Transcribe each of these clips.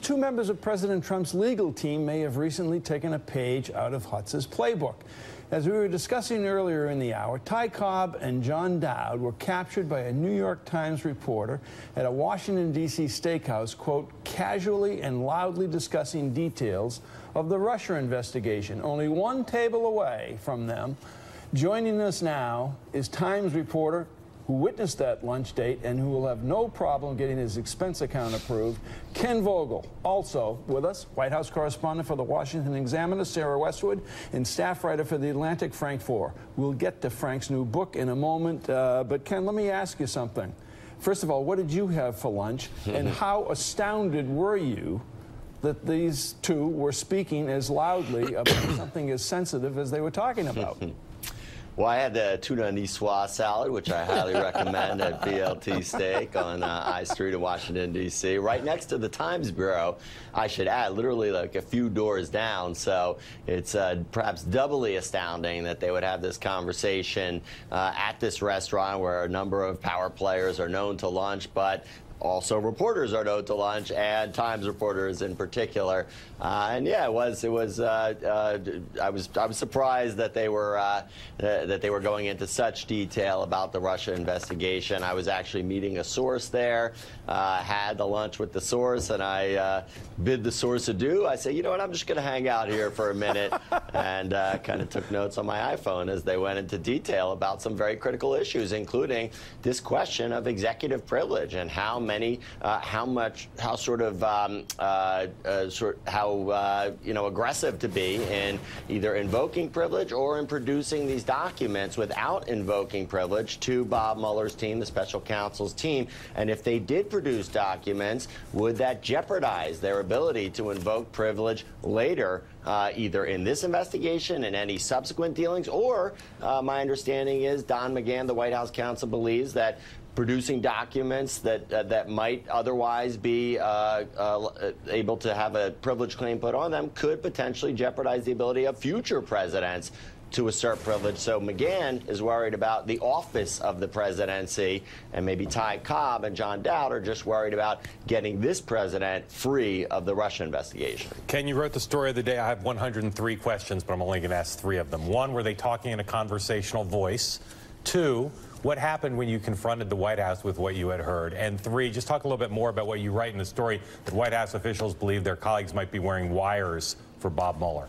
Two members of President Trump's legal team may have recently taken a page out of Hutz's playbook. As we were discussing earlier in the hour, Ty Cobb and John Dowd were captured by a New York Times reporter at a Washington, D.C. steakhouse, quote, casually and loudly discussing details of the Russia investigation. Only one table away from them. Joining us now is Times reporter who witnessed that lunch date and who will have no problem getting his expense account approved, Ken Vogel. Also with us, White House correspondent for the Washington Examiner, Sarah Westwood, and staff writer for The Atlantic, Frank Foer. We'll get to Frank's new book in a moment, but Ken, let me ask you something. First of all, what did you have for lunch, and how astounded were you that these two were speaking as loudly about something as sensitive as they were talking about? Well, I had the tuna niçoise salad, which I highly recommend at BLT Steak on I Street in Washington, D.C., right next to the Times Bureau. I should add, literally like a few doors down. So it's perhaps doubly astounding that they would have this conversation at this restaurant where a number of power players are known to lunch, but also reporters are known to lunch, and Times reporters in particular. And yeah, I was surprised that they were going into such detail about the Russia investigation. I was actually meeting a source there, had the lunch with the source, and I bid the source adieu. I said, you know what, I'm just going to hang out here for a minute, and kind of took notes on my iPhone as they went into detail about some very critical issues, including this question of executive privilege and how aggressive to be in either invoking privilege or in producing these documents without invoking privilege to Bob Mueller's team, the special counsel's team. And if they did produce documents, would that jeopardize their ability to invoke privilege later, either in this investigation and any subsequent dealings, or my understanding is Don McGahn, the White House counsel, believes that producing documents that might otherwise be able to have a privilege claim put on them could potentially jeopardize the ability of future presidents to assert privilege. So McGahn is worried about the office of the presidency, and maybe Ty Cobb and John Dowd are just worried about getting this president free of the Russia investigation. Ken, you wrote the story of the day. I have 103 questions, but I'm only going to ask 3 of them. 1, were they talking in a conversational voice? 2, what happened when you confronted the White House with what you had heard? And 3, just talk a little bit more about what you write in the story, that White House officials believe their colleagues might be wearing wires for Bob Mueller.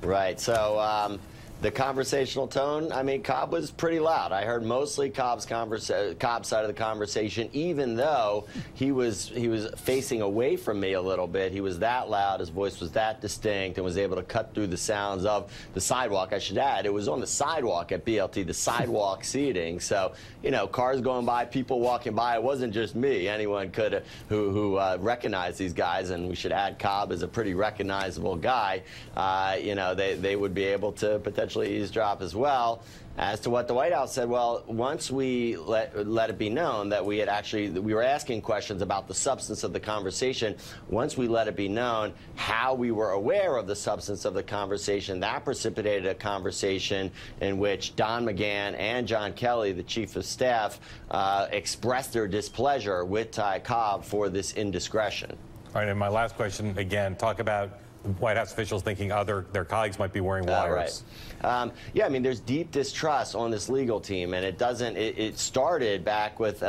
Right. So the conversational tone, I mean, Cobb was pretty loud. I heard mostly Cobb's side of the conversation, even though he was facing away from me a little bit. He was that loud, his voice was that distinct, and was able to cut through the sounds of the sidewalk. I should add, it was on the sidewalk at BLT, the sidewalk seating. So, you know, cars going by, people walking by. It wasn't just me. Anyone could who recognized these guys, and we should add Cobb is a pretty recognizable guy. You know, they would be able to potentially eavesdrop as well. As to what the White House said, well, once we let it be known that we were asking questions about the substance of the conversation, once we let it be known how we were aware of the substance of the conversation, that precipitated a conversation in which Don McGahn and John Kelly, the chief of staff, expressed their displeasure with Ty Cobb for this indiscretion. All right, and my last question, again, talk about White House officials thinking their colleagues might be wearing wires. Right. Yeah, I mean, there's deep distrust on this legal team, and it started back with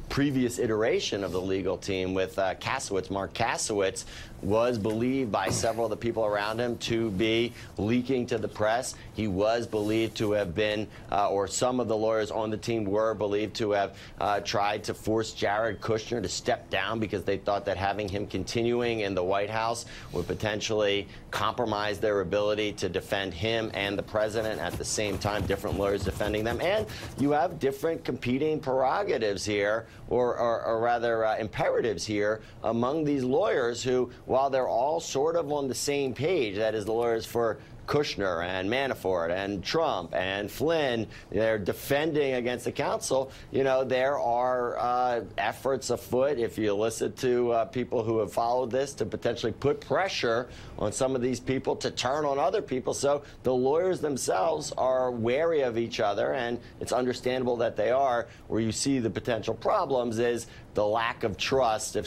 previous iteration of the legal team with Kasowitz. Mark Kasowitz was believed by several of the people around him to be leaking to the press. He was believed to have been, or some of the lawyers on the team were believed to have tried to force Jared Kushner to step down because they thought that having him continuing in the White House would potentially compromise their ability to defend him and the president at the same time, different lawyers defending them. And you have different competing prerogatives here, or rather imperatives here among these lawyers who, while they're all sort of on the same page, that is the lawyers for Kushner and Manafort and Trump and Flynn, they're defending against the council. You know, there are efforts afoot, if you listen to people who have followed this, to potentially put pressure on some of these people to turn on other people. So the lawyers themselves are wary of each other, and it's understandable that they are. Where you see the potential problems is the lack of trust if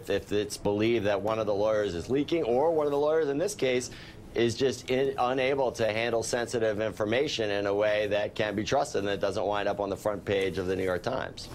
it's believed that one of the lawyers is leaking, or one of the lawyers in this case is just unable to handle sensitive information in a way that can be trusted and that doesn't wind up on the front page of the New York Times.